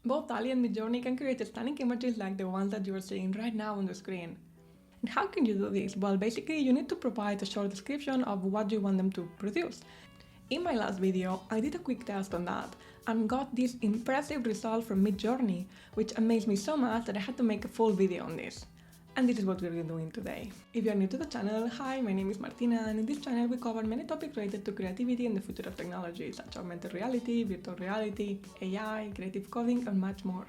Both Dalle and Midjourney can create stunning images like the ones that you are seeing right now on the screen. And how can you do this? Well, basically you need to provide a short description of what you want them to produce. In my last video, I did a quick test on that and got this impressive result from Midjourney, which amazed me so much that I had to make a full video on this. And this is what we're doing today. If you are new to the channel, hi, my name is Martina, and in this channel we cover many topics related to creativity and the future of technology, such as augmented reality, virtual reality, AI, creative coding, and much more.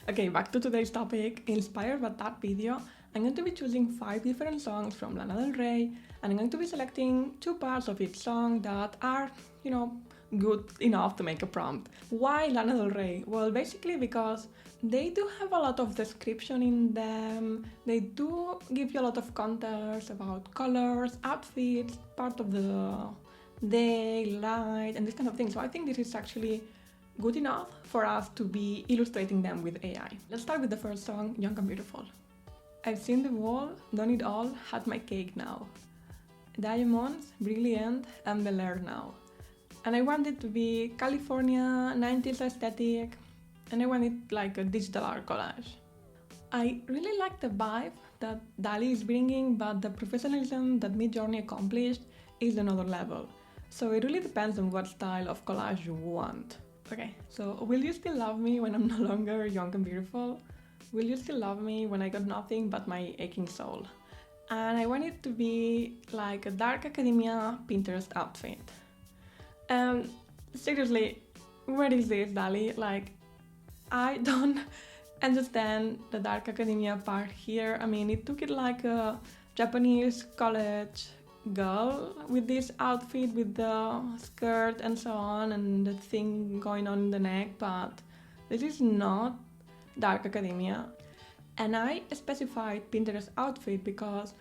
Okay, back to today's topic. Inspired by that video, I'm going to be choosing 5 different songs from Lana del Rey, and I'm going to be selecting 2 parts of each song that are, good enough to make a prompt. Why Lana del Rey? Well, basically because they do have a lot of description in them, they do give you a lot of context about colors, outfits, part of the day, light, and this kind of thing. So I think this is actually good enough for us to be illustrating them with AI. Let's start with the first song, Young and Beautiful. I've seen the wall, done it all, had my cake now. Diamonds, brilliant, and LDR now. And I want it to be California, 90s aesthetic, and I want it like a digital art collage. I really like the vibe that Dalle is bringing, but the professionalism that Midjourney accomplished is another level. So it really depends on what style of collage you want. Okay, so will you still love me when I'm no longer young and beautiful? Will you still love me when I got nothing but my aching soul? And I want it to be like a dark academia Pinterest outfit. And seriously, where is this, Dalle? Like, I don't understand the dark academia part here. I mean, it took it like a Japanese college girl with this outfit with the skirt and so on and the thing going on in the neck, but this is not dark academia. And I specified Pinterest outfit because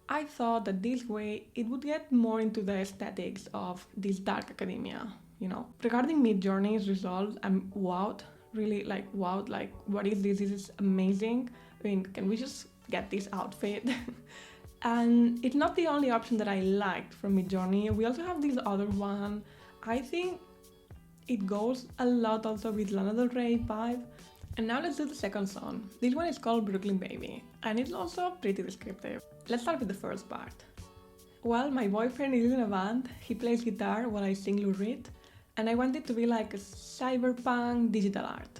I thought that this way it would get more into the aesthetics of this dark academia, Regarding Midjourney's results, I'm wowed, really wowed, what is this? This is amazing. I mean, can we just get this outfit? And it's not the only option that I liked from Midjourney. We also have this other one. I think it goes a lot also with Lana del Rey vibe. And now let's do the second song. This one is called Brooklyn Baby, and it's also pretty descriptive. Let's start with the first part. Well, my boyfriend is in a band, he plays guitar while I sing Lou Reed, and I want it to be like a cyberpunk digital art.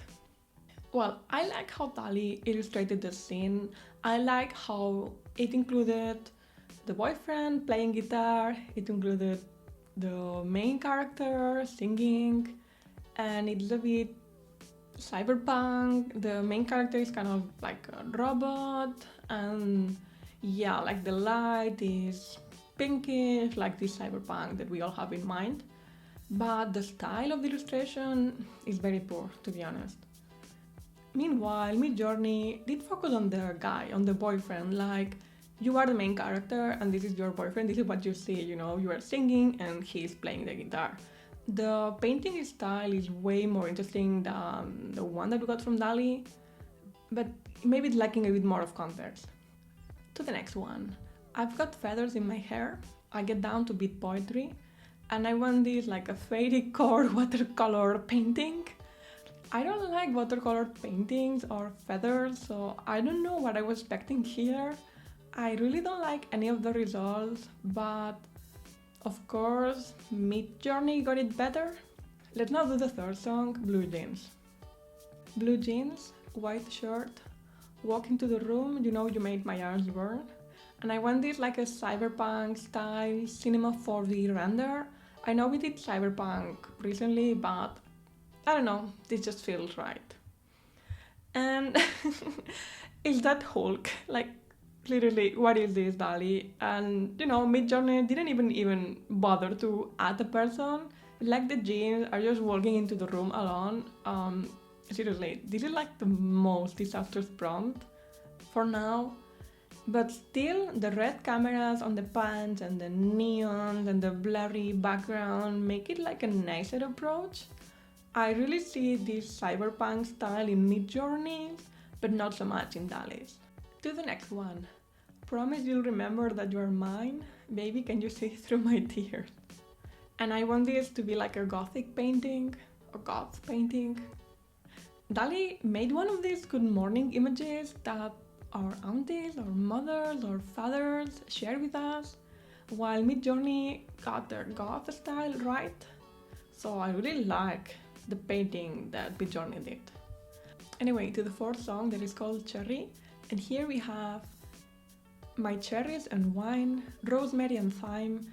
Well, I like how Dalle illustrated the scene. I like how it included the boyfriend playing guitar, it included the main character singing, and it's a bit cyberpunk. The main character is kind of like a robot, and yeah, like the light is pinkish, like this cyberpunk that we all have in mind. But the style of the illustration is very poor, to be honest. Meanwhile, Midjourney did focus on the guy, on the boyfriend, like, you are the main character and this is your boyfriend, this is what you see, you are singing and he's playing the guitar. The painting style is way more interesting than the one that we got from Dalle, but maybe it's lacking a bit more of context. To the next one. I've got feathers in my hair, I get down to beat poetry, and I want this like a fairy core watercolor painting. I don't like watercolor paintings or feathers, so I don't know what I was expecting here. I really don't like any of the results, but of course, Midjourney got it better. Let's now do the third song, Blue Jeans. Blue jeans, white shirt, walk into the room, you made my arms burn. And I want this like a cyberpunk style cinema 4D render. I know we did cyberpunk recently, but I don't know, this just feels right. And is that Hulk? Like, literally, what is this, Dalle? And Midjourney didn't even bother to add a person. Like the jeans are just walking into the room alone. Seriously, this is like the most disastrous prompt for now. But still, the red cameras on the pants and the neons and the blurry background make it like a nicer approach. I really see this cyberpunk style in Midjourney, but not so much in Dalle's. To the next one. Promise you'll remember that you're mine. Baby, can you see through my tears? And I want this to be like a gothic painting, a goth painting. Dall-e made one of these good morning images that our aunties, our mothers, or fathers share with us, while Midjourney got their goth style right. So I really like the painting that Midjourney did. Anyway, to the fourth song that is called Cherry, and here we have my cherries and wine, rosemary and thyme,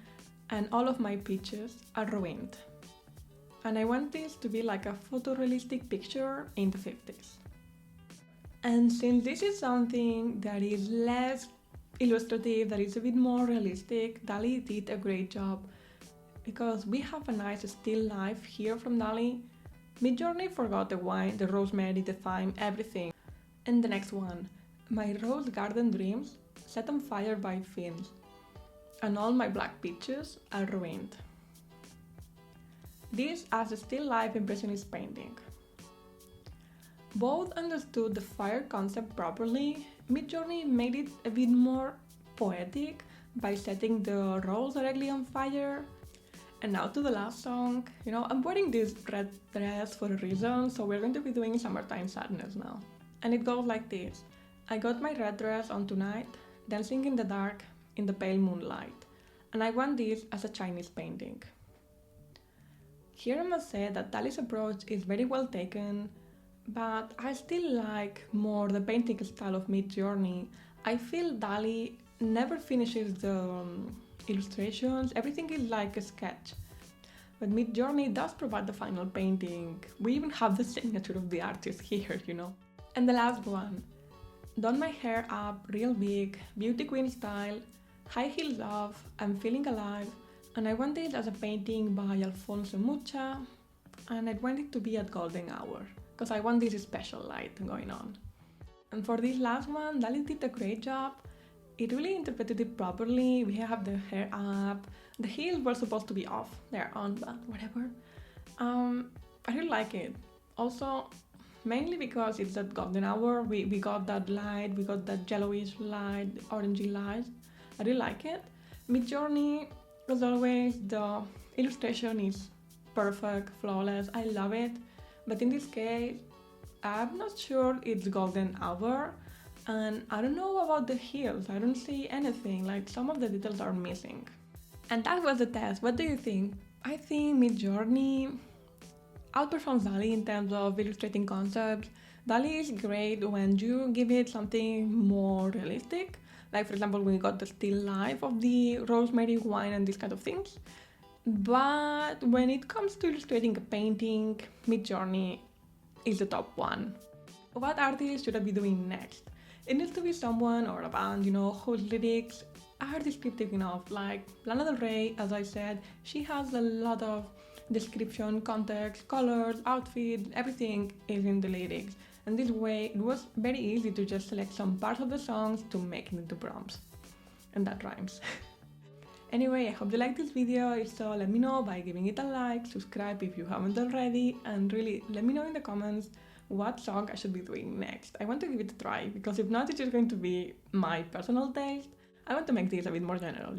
and all of my peaches are ruined. And I want this to be like a photorealistic picture in the 50s. And since this is something that is less illustrative, that is a bit more realistic, Dall-e did a great job because we have a nice still life here from Dall-e. Midjourney forgot the wine, the rosemary, the thyme, everything. And the next one, my rose garden dreams set on fire by fins, and all my black peaches are ruined. This as a still life impressionist painting. Both understood the fire concept properly. Midjourney made it a bit more poetic by setting the rose directly on fire. And now to the last song. I'm wearing this red dress for a reason, so we're going to be doing Summertime Sadness now. And it goes like this. I got my red dress on tonight, dancing in the dark, in the pale moonlight. And I want this as a Chinese painting. Here I must say that Dall-e's approach is very well taken, but I still like more the painting style of Midjourney. I feel Dall-e never finishes the illustrations, everything is like a sketch. But Midjourney does provide the final painting. We even have the signature of the artist here, And the last one. Done my hair up real big, beauty queen style, high heels off, I'm feeling alive, and I want it as a painting by Alfonso Mucha, and I want it to be at golden hour, because I want this special light going on. And for this last one, Dall-e did a great job. It really interpreted it properly. We have the hair up, the heels were supposed to be off, they're on, but whatever. I really like it. Also, mainly because it's at golden hour, we got that light, we got that yellowish light, orangey light. I really like it. Midjourney, as always, the illustration is perfect, flawless, I love it. But in this case, I'm not sure it's golden hour, and I don't know about the heels, I don't see anything, like some of the details are missing. And that was the test. What do you think? I think Midjourney outperforms Dall-e in terms of illustrating concepts. Dall-e is great when you give it something more realistic, like for example when we got the still life of the rosemary wine and these kind of things. But when it comes to illustrating a painting, Midjourney is the top one. What artist should I be doing next? It needs to be someone or a band, whose lyrics are descriptive enough, like Lana del Rey, as I said, she has a lot of description, context, colors, outfit, everything is in the lyrics. And this way it was very easy to just select some parts of the songs to make it into prompts. And that rhymes. Anyway, I hope you liked this video. If so, let me know by giving it a like, subscribe if you haven't already, and really let me know in the comments what song I should be doing next. I want to give it a try, because if not, it's just going to be my personal taste. I want to make this a bit more general,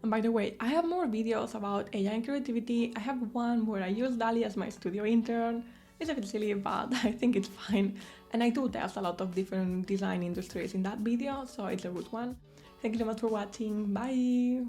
And by the way, I have more videos about AI and creativity. I have one where I use Dall-e as my studio intern. It's a bit silly, but I think it's fine. And I do test a lot of different design industries in that video, so it's a good one. Thank you so much for watching. Bye!